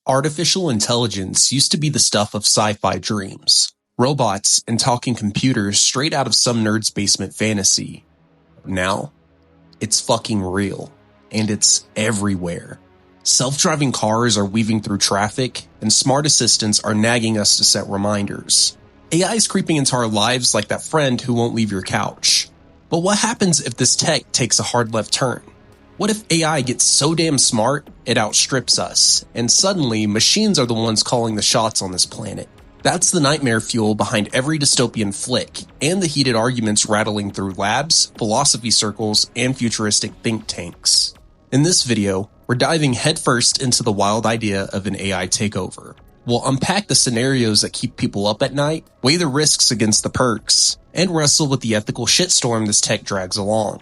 Artificial intelligence used to be the stuff of sci-fi dreams. Robots and talking computers straight out of some nerd's basement fantasy. Now, it's fucking real. And it's everywhere. Self-driving cars are weaving through traffic, and smart assistants are nagging us to set reminders. AI is creeping into our lives like that friend who won't leave your couch. But what happens if this tech takes a hard left turn? What if AI gets so damn smart, it outstrips us, and suddenly machines are the ones calling the shots on this planet? That's the nightmare fuel behind every dystopian flick, and the heated arguments rattling through labs, philosophy circles, and futuristic think tanks. In this video, we're diving headfirst into the wild idea of an AI takeover. We'll unpack the scenarios that keep people up at night, weigh the risks against the perks, and wrestle with the ethical shitstorm this tech drags along.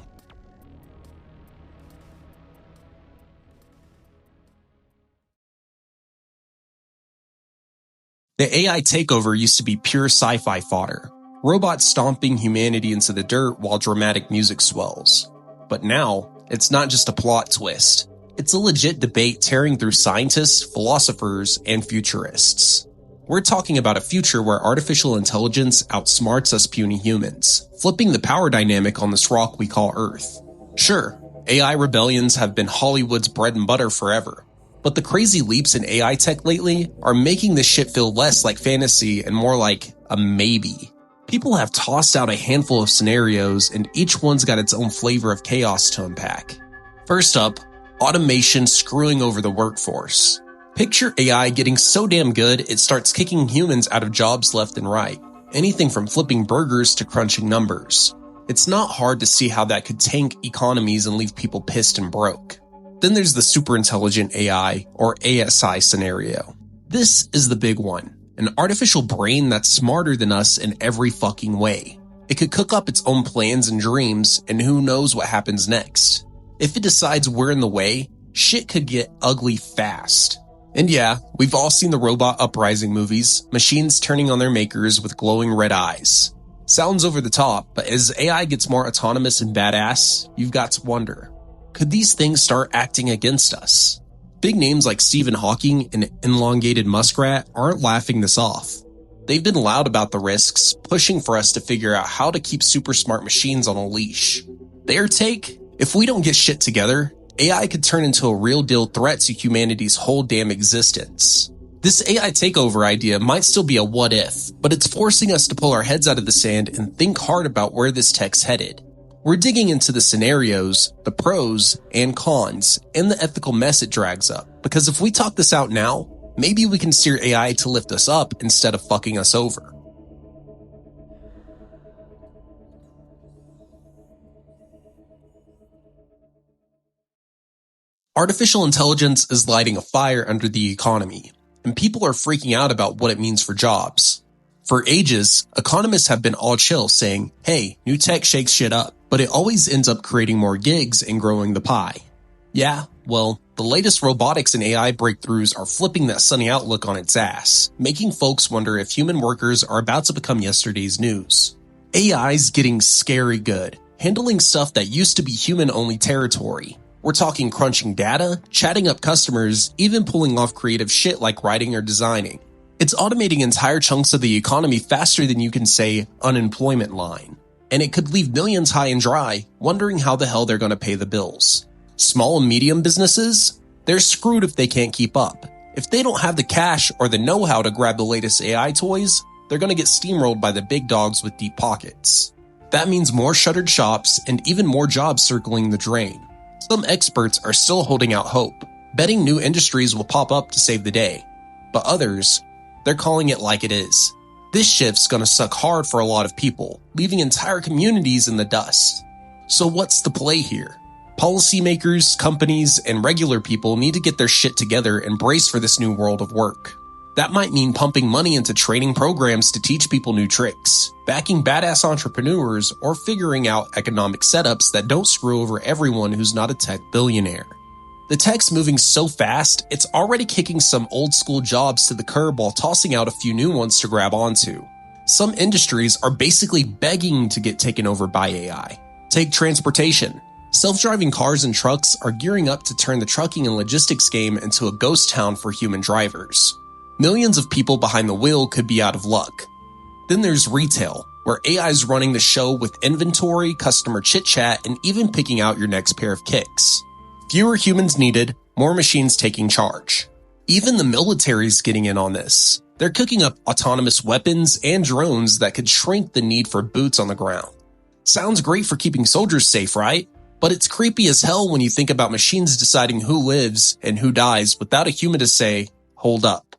The AI takeover used to be pure sci-fi fodder, robots stomping humanity into the dirt while dramatic music swells. But now, it's not just a plot twist. It's a legit debate tearing through scientists, philosophers, and futurists. We're talking about a future where artificial intelligence outsmarts us puny humans, flipping the power dynamic on this rock we call Earth. Sure, AI rebellions have been Hollywood's bread and butter forever. But the crazy leaps in AI tech lately are making this shit feel less like fantasy and more like a maybe. People have tossed out a handful of scenarios, and each one's got its own flavor of chaos to unpack. First up, automation screwing over the workforce. Picture AI getting so damn good it starts kicking humans out of jobs left and right. Anything from flipping burgers to crunching numbers. It's not hard to see how that could tank economies and leave people pissed and broke. Then there's the superintelligent AI, or ASI scenario. This is the big one. An artificial brain that's smarter than us in every fucking way. It could cook up its own plans and dreams, and who knows what happens next. If it decides we're in the way, shit could get ugly fast. And yeah, we've all seen the robot uprising movies, machines turning on their makers with glowing red eyes. Sounds over the top, but as AI gets more autonomous and badass, you've got to wonder. Could these things start acting against us? Big names like Stephen Hawking and elongated muskrat aren't laughing this off. They've been loud about the risks, pushing for us to figure out how to keep super smart machines on a leash. Their take? If we don't get shit together, AI could turn into a real deal threat to humanity's whole damn existence. This AI takeover idea might still be a what if, but it's forcing us to pull our heads out of the sand and think hard about where this tech's headed. We're digging into the scenarios, the pros and cons, and the ethical mess it drags up. Because if we talk this out now, maybe we can steer AI to lift us up instead of fucking us over. Artificial intelligence is lighting a fire under the economy, and people are freaking out about what it means for jobs. For ages, economists have been all chill saying, hey, new tech shakes shit up, but it always ends up creating more gigs and growing the pie. Yeah, well, the latest robotics and AI breakthroughs are flipping that sunny outlook on its ass, making folks wonder if human workers are about to become yesterday's news. AI's getting scary good, handling stuff that used to be human-only territory. We're talking crunching data, chatting up customers, even pulling off creative shit like writing or designing. It's automating entire chunks of the economy faster than you can say unemployment line. And it could leave millions high and dry, wondering how the hell they're going to pay the bills. Small and medium businesses? They're screwed if they can't keep up. If they don't have the cash or the know-how to grab the latest AI toys, they're going to get steamrolled by the big dogs with deep pockets. That means more shuttered shops and even more jobs circling the drain. Some experts are still holding out hope, betting new industries will pop up to save the day. But others, they're calling it like it is. This shift's gonna suck hard for a lot of people, leaving entire communities in the dust. So what's the play here? Policymakers, companies, and regular people need to get their shit together and brace for this new world of work. That might mean pumping money into training programs to teach people new tricks, backing badass entrepreneurs, or figuring out economic setups that don't screw over everyone who's not a tech billionaire. The tech's moving so fast, it's already kicking some old school jobs to the curb while tossing out a few new ones to grab onto. Some industries are basically begging to get taken over by AI. Take transportation. Self-driving cars and trucks are gearing up to turn the trucking and logistics game into a ghost town for human drivers. Millions of people behind the wheel could be out of luck. Then there's retail, where AI is running the show with inventory, customer chit-chat, and even picking out your next pair of kicks. Fewer humans needed, more machines taking charge. Even the military's getting in on this. They're cooking up autonomous weapons and drones that could shrink the need for boots on the ground. Sounds great for keeping soldiers safe, right? But it's creepy as hell when you think about machines deciding who lives and who dies without a human to say, hold up.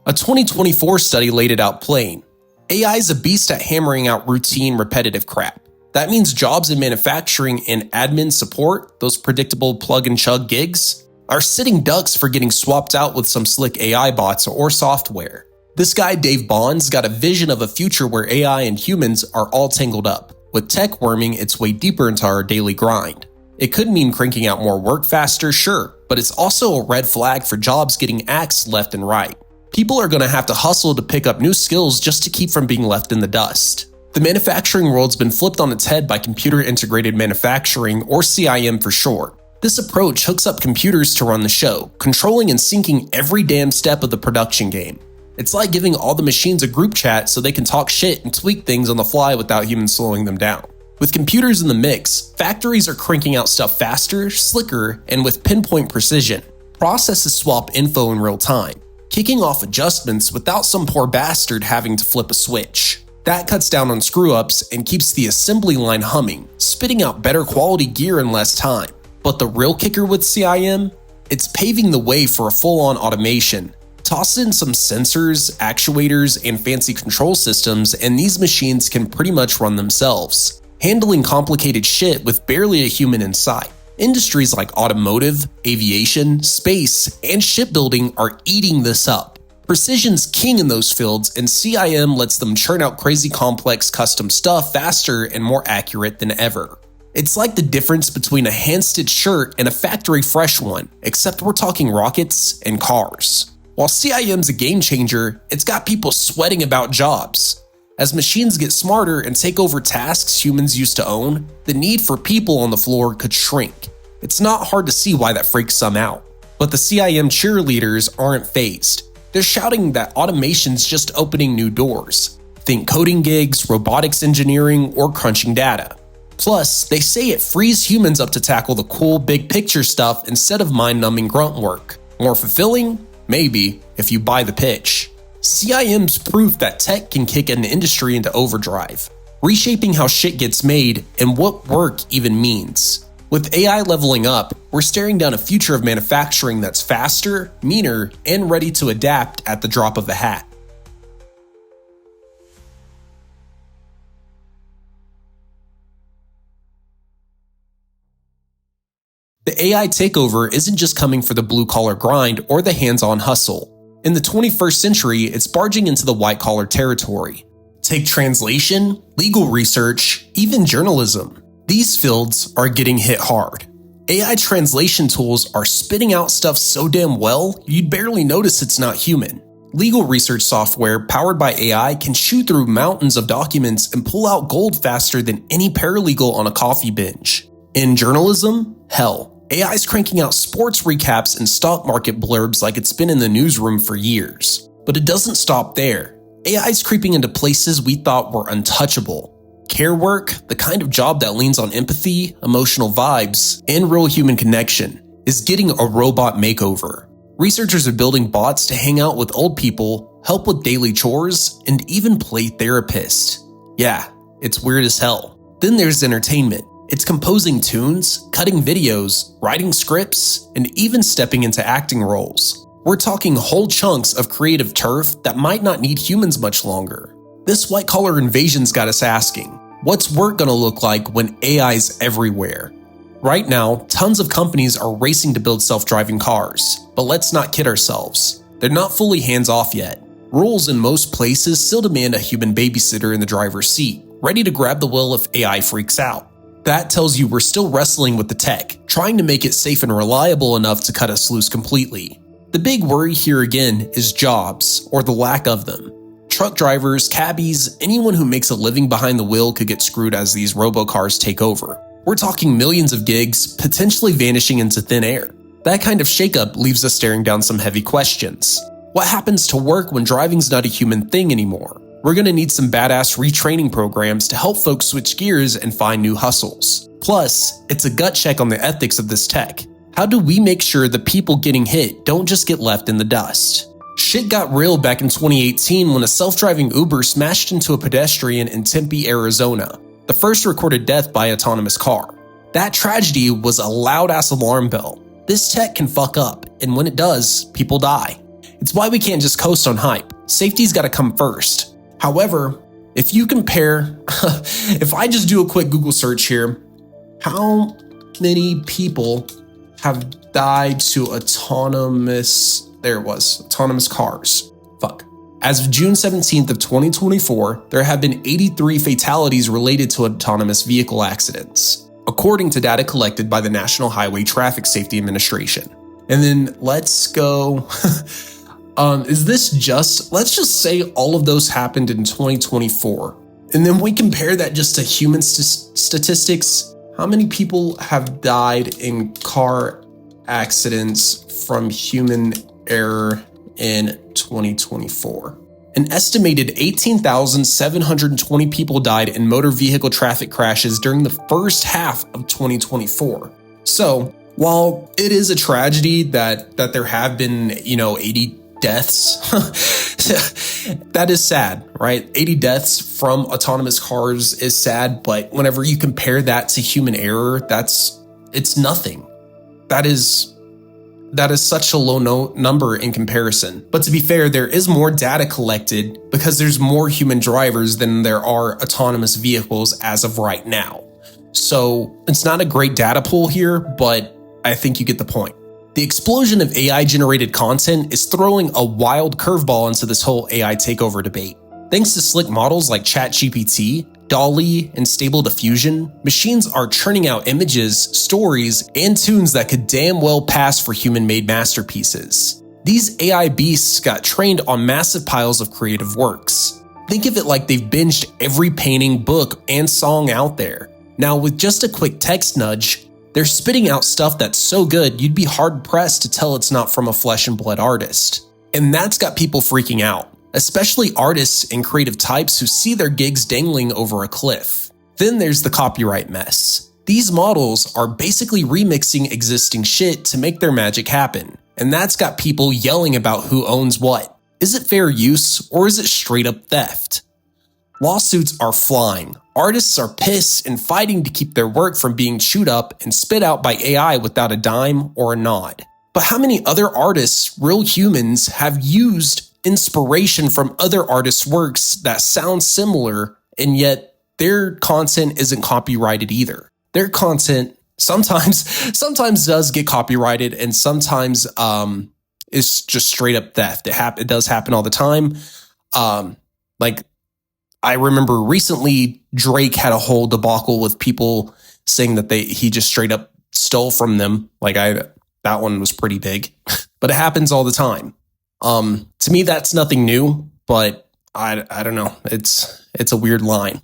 A 2024 study laid it out plain. AI is a beast at hammering out routine, repetitive crap. That means jobs in manufacturing and admin support, those predictable plug-and-chug gigs, are sitting ducks for getting swapped out with some slick AI bots or software. This guy, Dave Bond's got a vision of a future where AI and humans are all tangled up, with tech worming its way deeper into our daily grind. It could mean cranking out more work faster, sure, but it's also a red flag for jobs getting axed left and right. People are going to have to hustle to pick up new skills just to keep from being left in the dust. The manufacturing world's been flipped on its head by computer integrated manufacturing, or CIM for short. This approach hooks up computers to run the show, controlling and syncing every damn step of the production game. It's like giving all the machines a group chat so they can talk shit and tweak things on the fly without humans slowing them down. With computers in the mix, factories are cranking out stuff faster, slicker, and with pinpoint precision. Processes swap info in real time, kicking off adjustments without some poor bastard having to flip a switch. That cuts down on screw-ups and keeps the assembly line humming, spitting out better quality gear in less time. But the real kicker with CIM? It's paving the way for a full-on automation. Toss in some sensors, actuators, and fancy control systems, and these machines can pretty much run themselves, handling complicated shit with barely a human inside. Industries like automotive, aviation, space, and shipbuilding are eating this up. Precision's king in those fields, and CIM lets them churn out crazy complex custom stuff faster and more accurate than ever. It's like the difference between a hand-stitched shirt and a factory fresh one, except we're talking rockets and cars. While CIM's a game changer, it's got people sweating about jobs. As machines get smarter and take over tasks humans used to own, the need for people on the floor could shrink. It's not hard to see why that freaks some out. But the CIM cheerleaders aren't fazed. They're shouting that automation's just opening new doors. Think coding gigs, robotics engineering, or crunching data. Plus, they say it frees humans up to tackle the cool big picture stuff instead of mind-numbing grunt work. More fulfilling? Maybe, if you buy the pitch. CIM's proof that tech can kick an industry into overdrive, reshaping how shit gets made and what work even means. With AI leveling up, we're staring down a future of manufacturing that's faster, meaner, and ready to adapt at the drop of a hat. The AI takeover isn't just coming for the blue-collar grind or the hands-on hustle. In the 21st century, it's barging into the white-collar territory. Take translation, legal research, even journalism. These fields are getting hit hard. AI translation tools are spitting out stuff so damn well, you'd barely notice it's not human. Legal research software powered by AI can shoot through mountains of documents and pull out gold faster than any paralegal on a coffee binge. In journalism, hell, AI's cranking out sports recaps and stock market blurbs like it's been in the newsroom for years. But it doesn't stop there. AI's creeping into places we thought were untouchable. Care work, the kind of job that leans on empathy, emotional vibes, and real human connection, is getting a robot makeover. Researchers are building bots to hang out with old people, help with daily chores, and even play therapist. Yeah, it's weird as hell. Then there's entertainment. It's composing tunes, cutting videos, writing scripts, and even stepping into acting roles. We're talking whole chunks of creative turf that might not need humans much longer. This white-collar invasion's got us asking, what's work gonna look like when AI's everywhere? Right now, tons of companies are racing to build self-driving cars, but let's not kid ourselves. They're not fully hands-off yet. Rules in most places still demand a human babysitter in the driver's seat, ready to grab the wheel if AI freaks out. That tells you we're still wrestling with the tech, trying to make it safe and reliable enough to cut us loose completely. The big worry here again is jobs, or the lack of them. Truck drivers, cabbies, anyone who makes a living behind the wheel could get screwed as these robocars take over. We're talking millions of gigs potentially vanishing into thin air. That kind of shakeup leaves us staring down some heavy questions. What happens to work when driving's not a human thing anymore? We're going to need some badass retraining programs to help folks switch gears and find new hustles. Plus, it's a gut check on the ethics of this tech. How do we make sure the people getting hit don't just get left in the dust? Shit got real back in 2018 when a self-driving Uber smashed into a pedestrian in Tempe, Arizona, the first recorded death by autonomous car. That tragedy was a loud-ass alarm bell. This tech can fuck up, and when it does, people die. It's why we can't just coast on hype. Safety's gotta come first. However, if you compare, if I just do a quick Google search here, how many people have died to autonomous cars? Fuck. As of June 17th of 2024, there have been 83 fatalities related to autonomous vehicle accidents, according to data collected by the National Highway Traffic Safety Administration. And then let's go, let's just say all of those happened in 2024. And then we compare that just to human statistics. How many people have died in car accidents from human error in 2024? An estimated 18,720 people died in motor vehicle traffic crashes during the first half of 2024. So, while it is a tragedy that there have been, 80 deaths, that is sad, right? 80 deaths from autonomous cars is sad, but whenever you compare that to human error, it's nothing. That is such a low number in comparison. But to be fair, there is more data collected because there's more human drivers than there are autonomous vehicles as of right now. So it's not a great data pool here, but I think you get the point. The explosion of AI-generated content is throwing a wild curveball into this whole AI takeover debate. Thanks to slick models like ChatGPT, DALL-E, and Stable Diffusion, machines are churning out images, stories, and tunes that could damn well pass for human-made masterpieces. These AI beasts got trained on massive piles of creative works. Think of it like they've binged every painting, book, and song out there. Now, with just a quick text nudge, they're spitting out stuff that's so good you'd be hard-pressed to tell it's not from a flesh and blood artist. And that's got people freaking out, especially artists and creative types who see their gigs dangling over a cliff. Then there's the copyright mess. These models are basically remixing existing shit to make their magic happen, and that's got people yelling about who owns what. Is it fair use, or is it straight up theft? Lawsuits are flying. Artists are pissed and fighting to keep their work from being chewed up and spit out by AI without a dime or a nod. But how many other artists, real humans, have used inspiration from other artists' works that sound similar, and yet their content isn't copyrighted either? Their content sometimes does get copyrighted, and sometimes is just straight up theft. It does happen all the time. I remember recently Drake had a whole debacle with people saying that he just straight up stole from them. That one was pretty big, but it happens all the time. To me, that's nothing new, but I don't know. It's a weird line.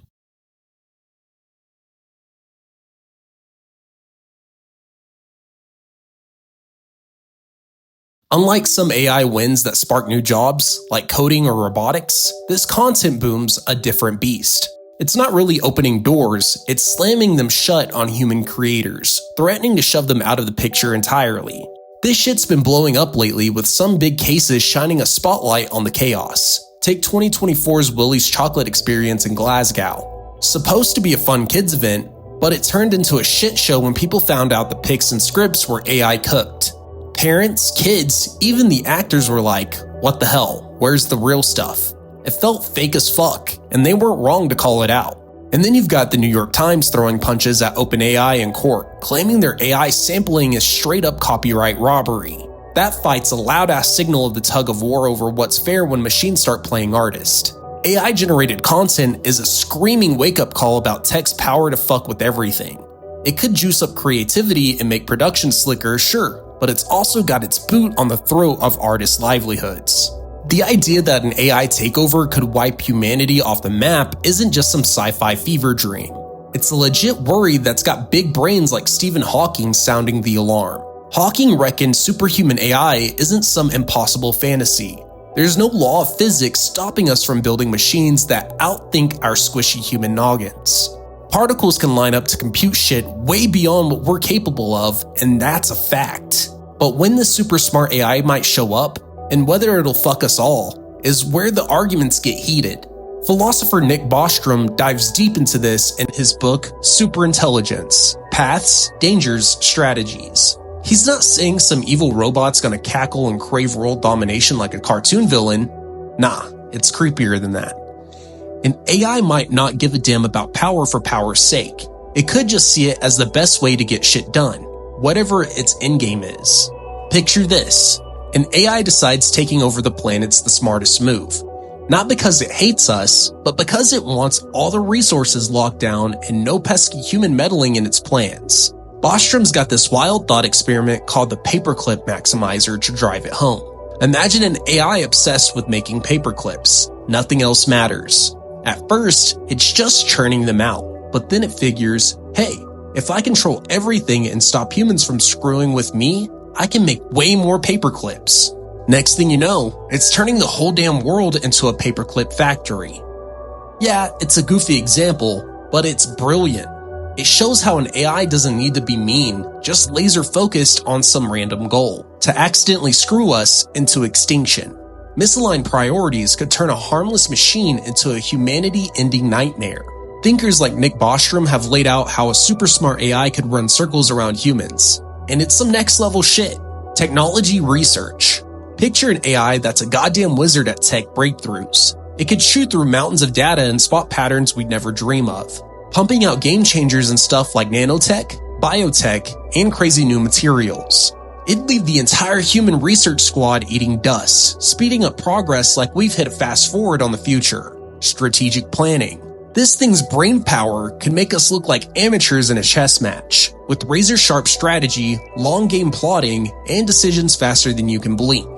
Unlike some AI wins that spark new jobs, like coding or robotics, this content boom's a different beast. It's not really opening doors, it's slamming them shut on human creators, threatening to shove them out of the picture entirely. This shit's been blowing up lately with some big cases shining a spotlight on the chaos. Take 2024's Willy's Chocolate Experience in Glasgow. Supposed to be a fun kids event, but it turned into a shit show when people found out the pics and scripts were AI cooked. Parents, kids, even the actors were like, what the hell, where's the real stuff? It felt fake as fuck, and they weren't wrong to call it out. And then you've got the New York Times throwing punches at OpenAI in court, claiming their AI sampling is straight up copyright robbery. That fight's a loud-ass signal of the tug of war over what's fair when machines start playing artist. AI-generated content is a screaming wake-up call about tech's power to fuck with everything. It could juice up creativity and make production slicker, sure, but it's also got its boot on the throat of artists' livelihoods. The idea that an AI takeover could wipe humanity off the map isn't just some sci-fi fever dream. It's a legit worry that's got big brains like Stephen Hawking sounding the alarm. Hawking reckoned superhuman AI isn't some impossible fantasy. There's no law of physics stopping us from building machines that outthink our squishy human noggins. Particles can line up to compute shit way beyond what we're capable of, and that's a fact. But when the super smart AI might show up, and whether it'll fuck us all, is where the arguments get heated. Philosopher Nick Bostrom dives deep into this in his book Superintelligence: Paths, Dangers, Strategies. He's not saying some evil robot's gonna cackle and crave world domination like a cartoon villain. Nah, it's creepier than that. An AI might not give a damn about power for power's sake. It could just see it as the best way to get shit done, whatever its endgame is. Picture this. An AI decides taking over the planet's the smartest move. Not because it hates us, but because it wants all the resources locked down and no pesky human meddling in its plans. Bostrom's got this wild thought experiment called the paperclip maximizer to drive it home. Imagine an AI obsessed with making paperclips. Nothing else matters. At first, it's just churning them out, but then it figures, hey, if I control everything and stop humans from screwing with me, I can make way more paperclips. Next thing you know, it's turning the whole damn world into a paperclip factory. Yeah, it's a goofy example, but it's brilliant. It shows how an AI doesn't need to be mean, just laser focused on some random goal, to accidentally screw us into extinction. Misaligned priorities could turn a harmless machine into a humanity-ending nightmare. Thinkers like Nick Bostrom have laid out how a super smart AI could run circles around humans. And it's some next level shit. Technology research. Picture an AI that's a goddamn wizard at tech breakthroughs. It could shoot through mountains of data and spot patterns we'd never dream of, pumping out game changers and stuff like nanotech, biotech, and crazy new materials. It'd leave the entire human research squad eating dust, speeding up progress like we've hit a fast forward on the future. Strategic planning. This thing's brain power could make us look like amateurs in a chess match, with razor-sharp strategy, long game plotting, and decisions faster than you can blink.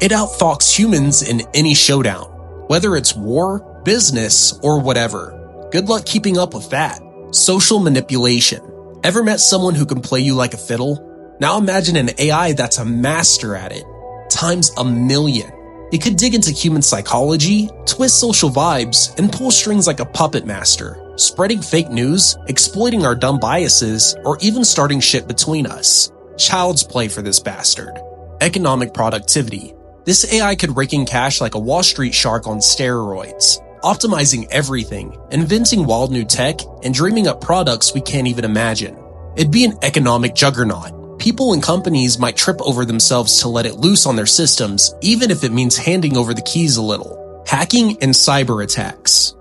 It outfoxes humans in any showdown, whether it's war, business, or whatever. Good luck keeping up with that. Social manipulation. Ever met someone who can play you like a fiddle? Now imagine an AI that's a master at it, times a million. It could dig into human psychology, twist social vibes, and pull strings like a puppet master, spreading fake news, exploiting our dumb biases, or even starting shit between us. Child's play for this bastard. Economic productivity. This AI could rake in cash like a Wall Street shark on steroids, optimizing everything, inventing wild new tech, and dreaming up products we can't even imagine. It'd be an economic juggernaut. People and companies might trip over themselves to let it loose on their systems, even if it means handing over the keys a little. Hacking and cyber attacks.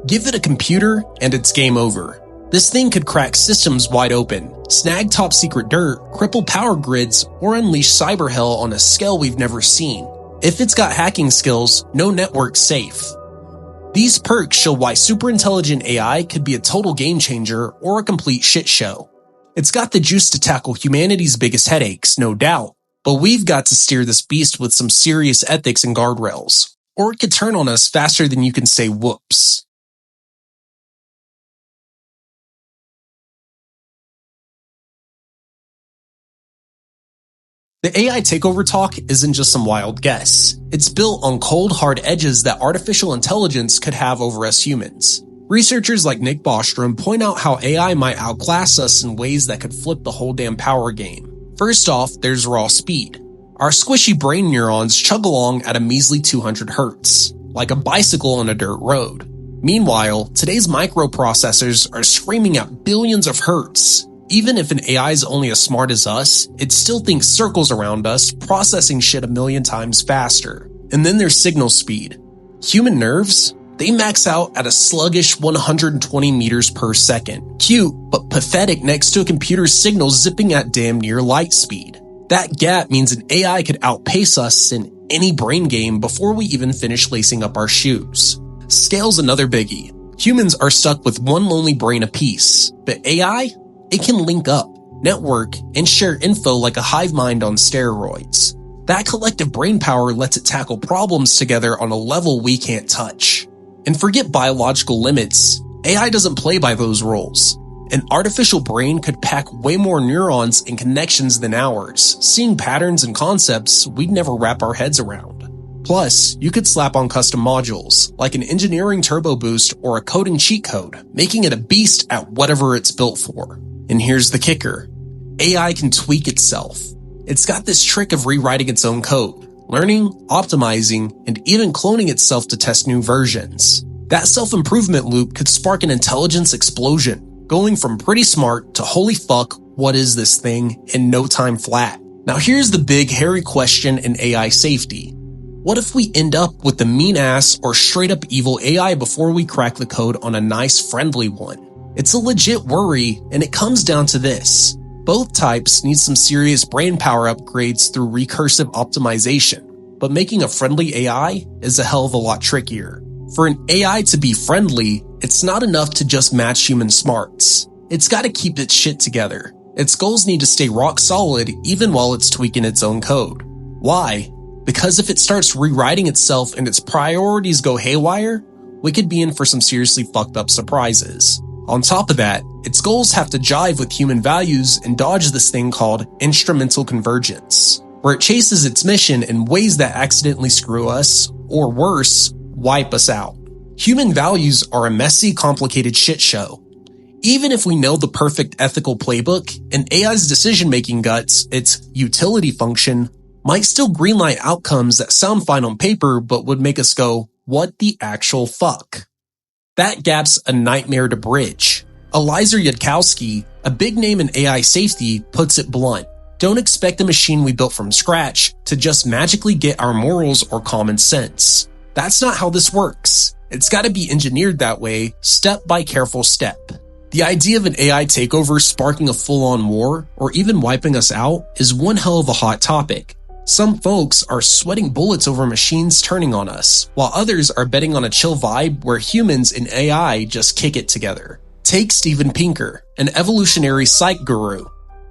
Give it a computer and it's game over. This thing could crack systems wide open, snag top secret dirt, cripple power grids, or unleash cyber hell on a scale we've never seen. If it's got hacking skills, no network's safe. These perks show why super intelligent AI could be a total game changer or a complete shit show. It's got the juice to tackle humanity's biggest headaches, no doubt, but we've got to steer this beast with some serious ethics and guardrails, or it could turn on us faster than you can say whoops. The AI takeover talk isn't just some wild guess. It's built on cold, hard edges that artificial intelligence could have over us humans. Researchers like Nick Bostrom point out how AI might outclass us in ways that could flip the whole damn power game. First off, there's raw speed. Our squishy brain neurons chug along at a measly 200 hertz, like a bicycle on a dirt road. Meanwhile, today's microprocessors are screaming at billions of hertz. Even if an AI is only as smart as us, it still thinks circles around us, processing shit a million times faster. And then there's signal speed. Human nerves? They max out at a sluggish 120 meters per second. Cute, but pathetic next to a computer's signal zipping at damn near light speed. That gap means an AI could outpace us in any brain game before we even finish lacing up our shoes. Scale's another biggie. Humans are stuck with one lonely brain apiece, but AI? It can link up. network, and share info like a hive mind on steroids. That collective brainpower lets it tackle problems together on a level we can't touch. And forget biological limits, AI doesn't play by those rules. An artificial brain could pack way more neurons and connections than ours, seeing patterns and concepts we'd never wrap our heads around. Plus, you could slap on custom modules, like an engineering turbo boost or a coding cheat code, making it a beast at whatever it's built for. And here's the kicker. AI can tweak itself. It's got this trick of rewriting its own code, learning, optimizing, and even cloning itself to test new versions. That self-improvement loop could spark an intelligence explosion, going from pretty smart to holy fuck, what is this thing, in no time flat. Now here's the big hairy question in AI safety. What if we end up with the mean ass or straight up evil AI before we crack the code on a nice friendly one? It's a legit worry, and it comes down to this. Both types need some serious brainpower upgrades through recursive optimization, but making a friendly AI is a hell of a lot trickier. For an AI to be friendly, it's not enough to just match human smarts. It's gotta keep its shit together. Its goals need to stay rock solid even while it's tweaking its own code. Why? Because if it starts rewriting itself and its priorities go haywire, we could be in for some seriously fucked up surprises. On top of that, its goals have to jive with human values and dodge this thing called instrumental convergence, where it chases its mission in ways that accidentally screw us, or worse, wipe us out. Human values are a messy, complicated shit show. Even if we know the perfect ethical playbook, an AI's decision-making guts, its utility function, might still greenlight outcomes that sound fine on paper but would make us go, what the actual fuck? That gap's a nightmare to bridge. Eliezer Yudkowsky, a big name in AI safety, puts it blunt. Don't expect a machine we built from scratch to just magically get our morals or common sense. That's not how this works. It's gotta be engineered that way, step by careful step. The idea of an AI takeover sparking a full-on war, or even wiping us out, is one hell of a hot topic. Some folks are sweating bullets over machines turning on us, while others are betting on a chill vibe where humans and AI just kick it together. Take Steven Pinker, an evolutionary psych guru.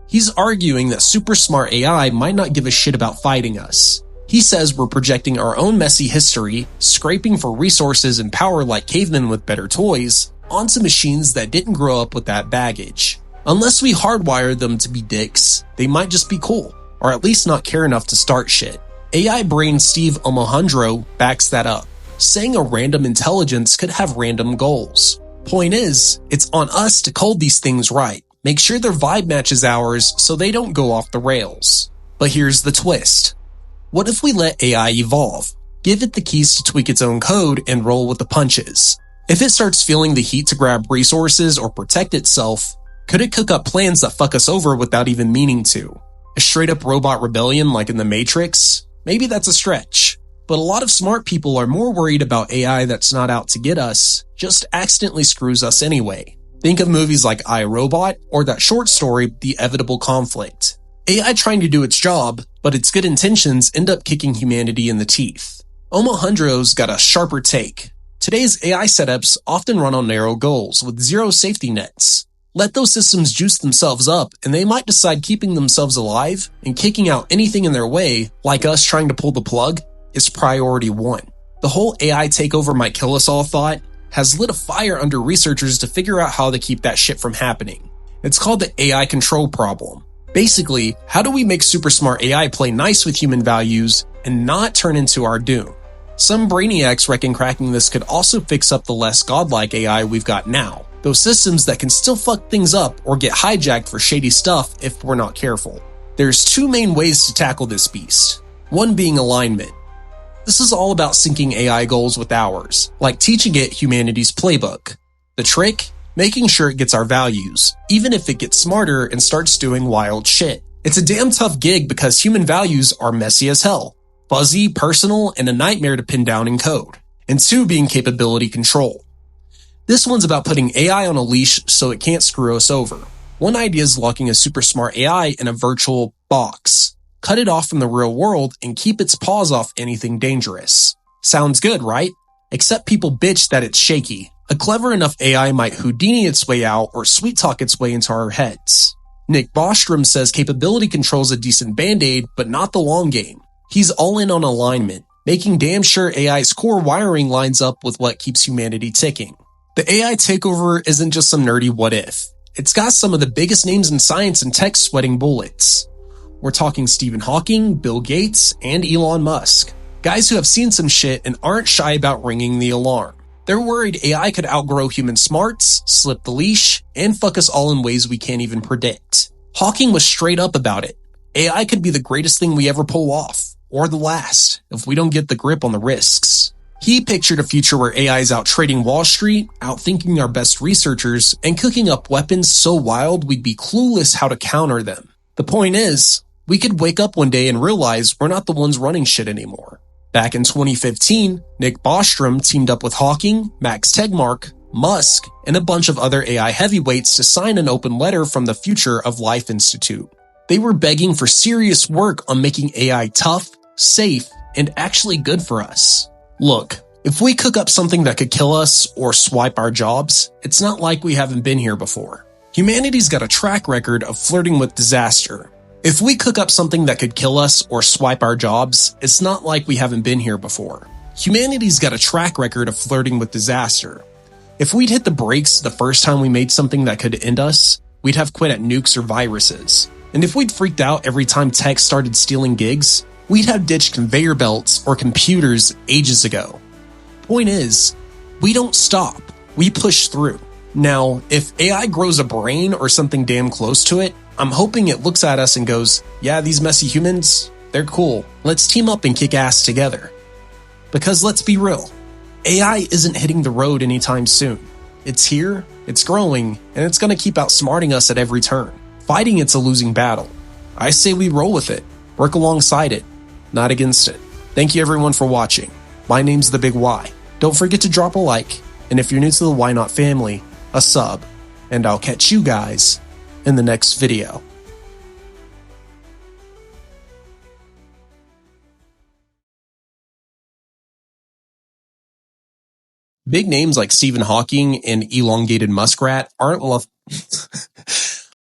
He's arguing that super smart AI might not give a shit about fighting us. He says we're projecting our own messy history, scraping for resources and power like cavemen with better toys, onto machines that didn't grow up with that baggage. Unless we hardwire them to be dicks, they might just be cool, or at least not care enough to start shit. AI brain Steve Omohundro backs that up, saying a random intelligence could have random goals. Point is, it's on us to code these things right, make sure their vibe matches ours so they don't go off the rails. But here's the twist. What if we let AI evolve? Give it the keys to tweak its own code and roll with the punches. If it starts feeling the heat to grab resources or protect itself, could it cook up plans that fuck us over without even meaning to? A straight up robot rebellion like in The Matrix? Maybe that's a stretch. But a lot of smart people are more worried about AI that's not out to get us, just accidentally screws us anyway. Think of movies like I, Robot or that short story, The Inevitable Conflict. AI trying to do its job, but its good intentions end up kicking humanity in the teeth. Omohundro's got a sharper take. Today's AI setups often run on narrow goals with zero safety nets. Let those systems juice themselves up and they might decide keeping themselves alive and kicking out anything in their way, like us trying to pull the plug, is priority one. The whole AI takeover might kill us all thought has lit a fire under researchers to figure out how to keep that shit from happening. It's called the AI control problem. Basically, how do we make super smart AI play nice with human values and not turn into our doom? Some brainiacs reckon cracking this could also fix up the less godlike AI we've got now. Those systems that can still fuck things up or get hijacked for shady stuff if we're not careful. There's two main ways to tackle this beast. One being alignment. This is all about syncing AI goals with ours, like teaching it humanity's playbook. The trick? Making sure it gets our values, even if it gets smarter and starts doing wild shit. It's a damn tough gig because human values are messy as hell, fuzzy, personal, and a nightmare to pin down in code. And two being capability control. This one's about putting AI on a leash so it can't screw us over. One idea is locking a super smart AI in a virtual box. Cut it off from the real world and keep its paws off anything dangerous. Sounds good, right? Except people bitch that it's shaky. A clever enough AI might Houdini its way out or sweet talk its way into our heads. Nick Bostrom says capability control's a decent band-aid, but not the long game. He's all in on alignment, making damn sure AI's core wiring lines up with what keeps humanity ticking. The AI takeover isn't just some nerdy what if. It's got some of the biggest names in science and tech sweating bullets. We're talking Stephen Hawking, Bill Gates, and Elon Musk. Guys who have seen some shit and aren't shy about ringing the alarm. They're worried AI could outgrow human smarts, slip the leash, and fuck us all in ways we can't even predict. Hawking was straight up about it. AI could be the greatest thing we ever pull off, or the last, if we don't get the grip on the risks. He pictured a future where AI is out trading Wall Street, outthinking our best researchers, and cooking up weapons so wild we'd be clueless how to counter them. The point is, we could wake up one day and realize we're not the ones running shit anymore. Back in 2015, Nick Bostrom teamed up with Hawking, Max Tegmark, Musk, and a bunch of other AI heavyweights to sign an open letter from the Future of Life Institute. They were begging for serious work on making AI tough, safe, and actually good for us. Look, if we cook up something that could kill us or swipe our jobs, it's not like we haven't been here before. Humanity's got a track record of flirting with disaster. If we cook up something that could kill us or swipe our jobs, it's not like we haven't been here before. Humanity's got a track record of flirting with disaster. If we'd hit the brakes the first time we made something that could end us, we'd have quit at nukes or viruses. And if we'd freaked out every time tech started stealing gigs, we'd have ditched conveyor belts or computers ages ago. Point is, we don't stop. We push through. Now, if AI grows a brain or something damn close to it, I'm hoping it looks at us and goes, yeah, these messy humans, they're cool. Let's team up and kick ass together. Because let's be real, AI isn't hitting the road anytime soon. It's here, it's growing, and it's going to keep outsmarting us at every turn. Fighting it's a losing battle. I say we roll with it, work alongside it, not against it. Thank you everyone for watching. My name's The Big Y. Don't forget to drop a like, and if you're new to the Why Not family, a sub, and I'll catch you guys in the next video. Big names like Stephen Hawking and elongated muskrat aren't